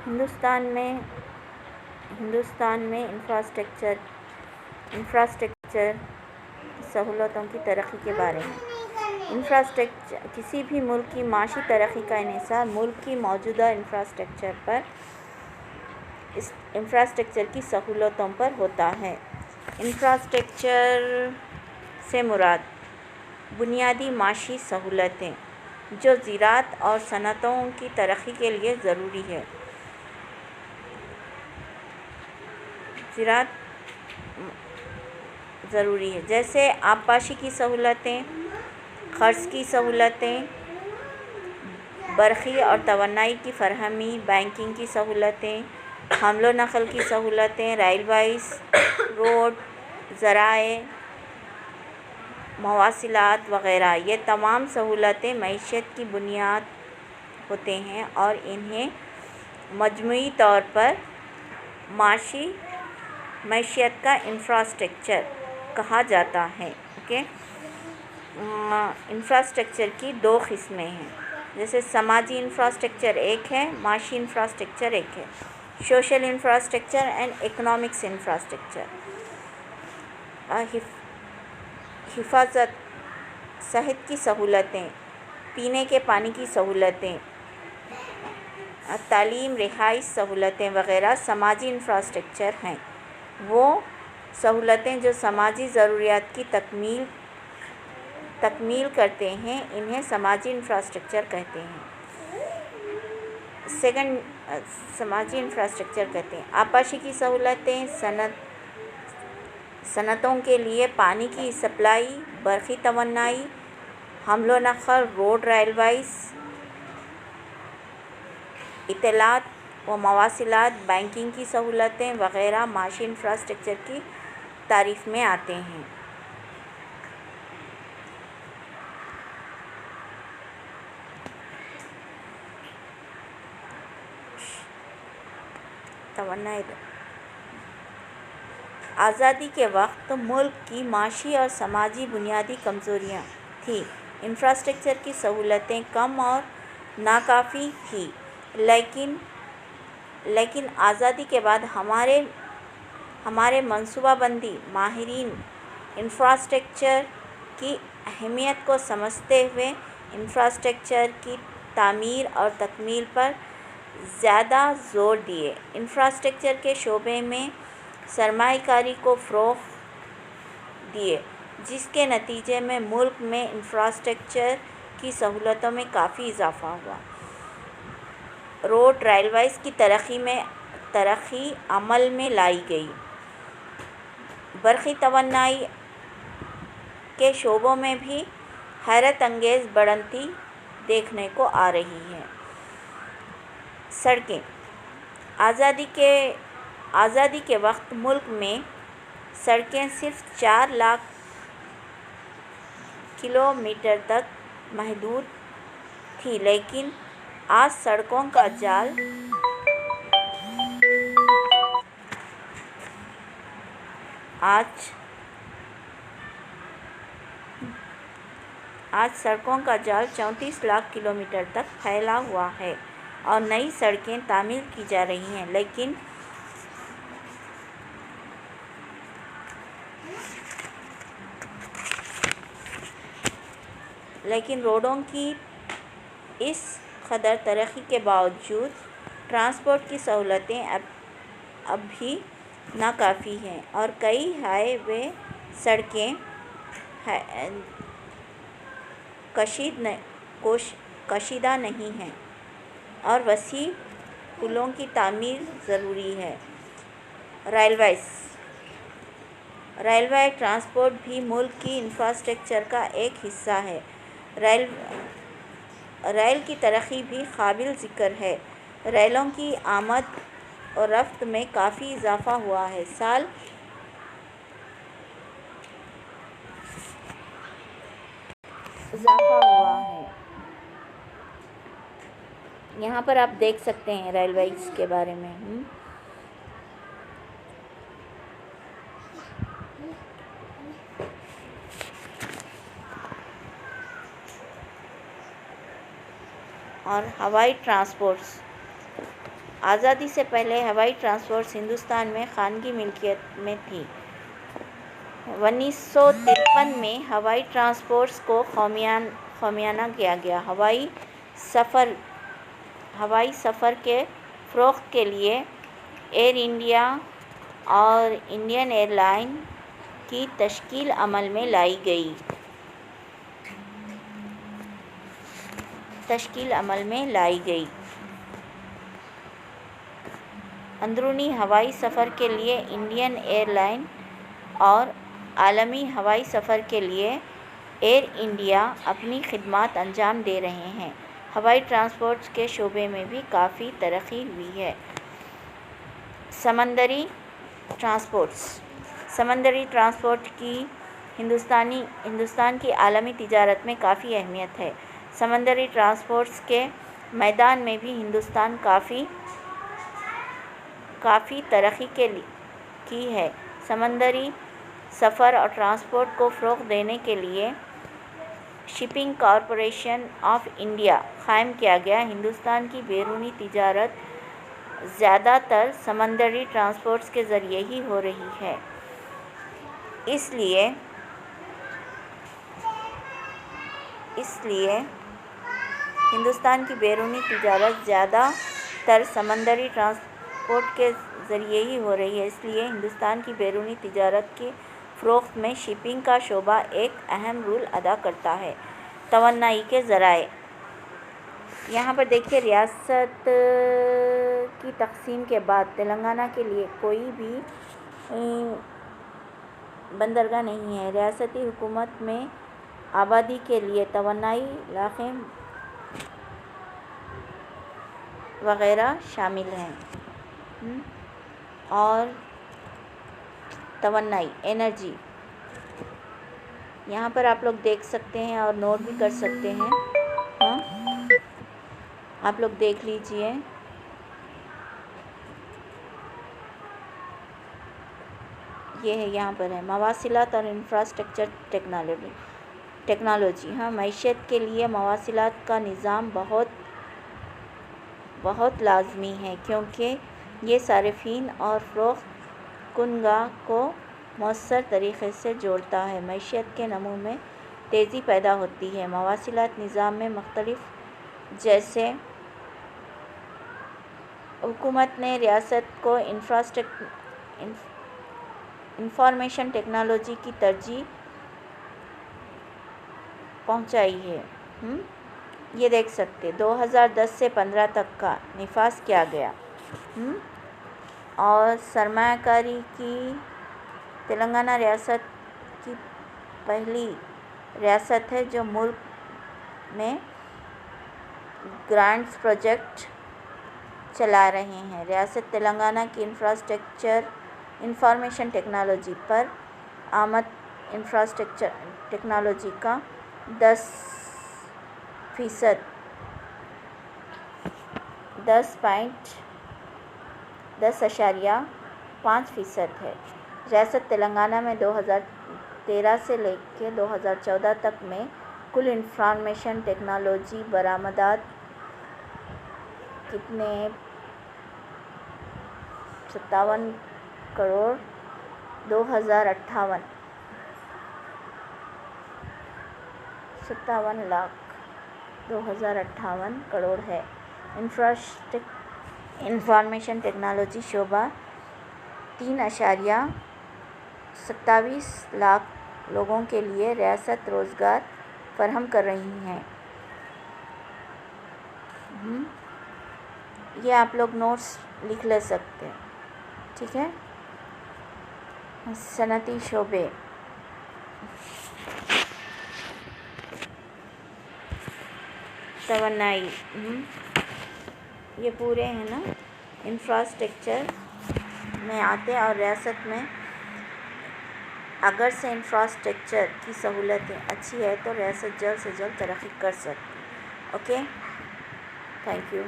ہندوستان میں انفراسٹرکچر سہولتوں کی ترقی کے بارے میں کسی بھی ملک کی معاشی ترقی کا انحصار ملک کی موجودہ انفراسٹرکچر کی سہولتوں پر ہوتا ہے۔ انفراسٹرکچر سے مراد بنیادی معاشی سہولتیں جو زراعت اور صنعتوں کی ترقی کے لیے ضروری ہے، جیسے آبپاشی کی سہولتیں، قرض کی سہولتیں، برقی اور توانائی کی فراہمی، بینکنگ کی سہولتیں، حمل و نقل کی سہولتیں، ریلویز، روڈ، ذرائع مواصلات وغیرہ۔ یہ تمام سہولتیں معیشت کی بنیاد ہوتی ہیں اور انہیں مجموعی طور پر معیشت کا انفراسٹرکچر کہا جاتا ہے۔ انفراسٹرکچر کی دو قسمیں ہیں، جیسے سماجی انفراسٹرکچر ایک ہے، معاشی انفراسٹرکچر ایک ہے۔ Social infrastructure and economic infrastructure. حفاظت، صحت کی سہولتیں، پینے کے پانی کی سہولتیں، تعلیم، رہائشی سہولتیں وغیرہ سماجی انفراسٹرکچر ہیں۔ وہ سہولتیں جو سماجی ضروریات کی تکمیل کرتے ہیں انہیں سماجی انفراسٹرکچر کہتے ہیں۔ آبپاشی کی سہولتیں، صنعتوں کے لیے پانی کی سپلائی، برقی توانائی، حمل و نقل، روڈ، ریلویز، اطلاعات و مواصلات، بینکنگ کی سہولتیں وغیرہ معاشی انفراسٹرکچر کی تعریف میں آتے ہیں۔ آزادی کے وقت ملک کی معاشی اور سماجی بنیادی کمزوریاں تھیں۔ انفراسٹرکچر کی سہولتیں کم اور ناکافی تھیں، لیکن آزادی کے بعد ہمارے منصوبہ بندی ماہرین انفراسٹرکچر کی اہمیت کو سمجھتے ہوئے انفراسٹرکچر کی تعمیر اور تکمیل پر زیادہ زور دیا۔ انفراسٹرکچر کے شعبے میں سرمایہ کاری کو فروغ دیا، جس کے نتیجے میں ملک میں انفراسٹرکچر کی سہولتوں میں کافی اضافہ ہوا۔ روڈ، ریلویز کی ترقی عمل میں لائی گئی۔ برقی توانائی کے شعبوں میں بھی حیرت انگیز بڑھوتری دیکھنے کو آ رہی ہے۔ سڑکیں، آزادی کے وقت ملک میں سڑکیں صرف 4 لاکھ کلومیٹر تک محدود تھیں، لیکن آج سڑکوں کا جال 34 لاکھ کلومیٹر تک پھیلا ہوا ہے اور نئی سڑکیں تعمیر کی جا رہی ہیں، لیکن روڈوں کی اس قدر ترقی کے باوجود ٹرانسپورٹ کی سہولتیں اب بھی ناکافی ہیں اور کئی ہائی وے سڑکیں کشیدہ نہیں ہیں اور وسیع پلوں کی تعمیر ضروری ہے۔ ریلوے ٹرانسپورٹ بھی ملک کی انفراسٹرکچر کا ایک حصہ ہے۔ ریل کی ترقی بھی قابل ذکر ہے۔ ریلوں کی آمد و رفت میں کافی اضافہ ہوا ہے۔ یہاں پر آپ دیکھ سکتے ہیں ریلویز کے بارے میں۔ اور ہوائی ٹرانسپورٹ آزادی سے پہلے ہوائی ٹرانسپورٹس ہندوستان میں خانگی ملکیت میں تھی۔ 1953 میں ہوائی ٹرانسپورٹس کو قومیانہ کیا گیا۔ ہوائی سفر کے فروغ کے لیے ایئر انڈیا اور انڈین ایئر لائن کی تشکیل عمل میں لائی گئی۔ اندرونی ہوائی سفر کے لیے انڈین ایئر لائن اور عالمی ہوائی سفر کے لیے ایئر انڈیا اپنی خدمات انجام دے رہے ہیں۔ ہوائی ٹرانسپورٹ کے شعبے میں بھی کافی ترقی ہوئی ہے۔ سمندری ٹرانسپورٹ کی ہندوستان کی عالمی تجارت میں کافی اہمیت ہے۔ سمندری ٹرانسپورٹس کے میدان میں بھی ہندوستان کافی ترقی کی ہے۔ سمندری سفر اور ٹرانسپورٹ کو فروغ دینے کے لیے شپنگ کارپوریشن آف انڈیا قائم کیا گیا۔ ہندوستان کی بیرونی تجارت زیادہ تر سمندری ٹرانسپورٹ کے ذریعے ہی ہو رہی ہے۔ اس لیے ہندوستان کی بیرونی تجارت کے فروغ میں شپنگ کا شعبہ ایک اہم رول ادا کرتا ہے۔ توانائی کے ذرائع، یہاں پر دیکھیے ریاست کی تقسیم کے بعد تلنگانہ کے لیے کوئی بھی بندرگاہ نہیں ہے۔ ریاستی حکومت میں آبادی کے لیے توانائی علاقے وغیرہ شامل ہیں۔ اور توانائی انرجی یہاں پر آپ لوگ دیکھ سکتے ہیں اور نوٹ بھی کر سکتے ہیں۔ آپ لوگ دیکھ لیجئے۔ یہ ہے، یہاں پر ہے مواصلات اور انفراسٹرکچر ٹیکنالوجی۔ معیشت کے لیے مواصلات کا نظام بہت لازمی ہے، کیونکہ یہ صارفین اور فروخت کنندگان کو مؤثر طریقے سے جوڑتا ہے۔ معیشت کے نمو میں تیزی پیدا ہوتی ہے۔ مواصلات نظام میں مختلف جیسے حکومت نے ریاست کو انفارمیشن ٹیکنالوجی کی ترجیح پہنچائی ہے۔ یہ دیکھ سکتے 2010 سے 15 تک کا نفاذ کیا گیا۔ اور سرمایہ کاری کی تلنگانہ ریاست کی پہلی ریاست ہے جو ملک میں گرانٹس پروجیکٹ چلا رہے ہیں۔ ریاست تلنگانہ کی انفارمیشن ٹیکنالوجی پر آمد انفراسٹرکچر ٹیکنالوجی کا 10.5% ہے۔ ریاست تلنگانہ میں 2013 سے لے کے 2014 تک میں کل انفارمیشن ٹیکنالوجی برآمدات کتنے 57 کروڑ 57 لاکھ 2058 کروڑ ہے۔ انفارمیشن ٹیکنالوجی شعبہ 3.27 لاکھ لوگوں کے لیے ریاست روزگار فراہم کر رہی ہے۔ یہ آپ لوگ نوٹس لکھ لے سکتے ہیں، ٹھیک ہے۔ صنعتی شعبے، توانائی، یہ پورے ہیں نا انفراسٹرکچر میں آتے، اور ریاست میں اگر سے انفراسٹرکچر کی سہولتیں اچھی ہے تو ریاست جلد سے جلد ترقی کر سکتی ہے۔ Okay, thank you.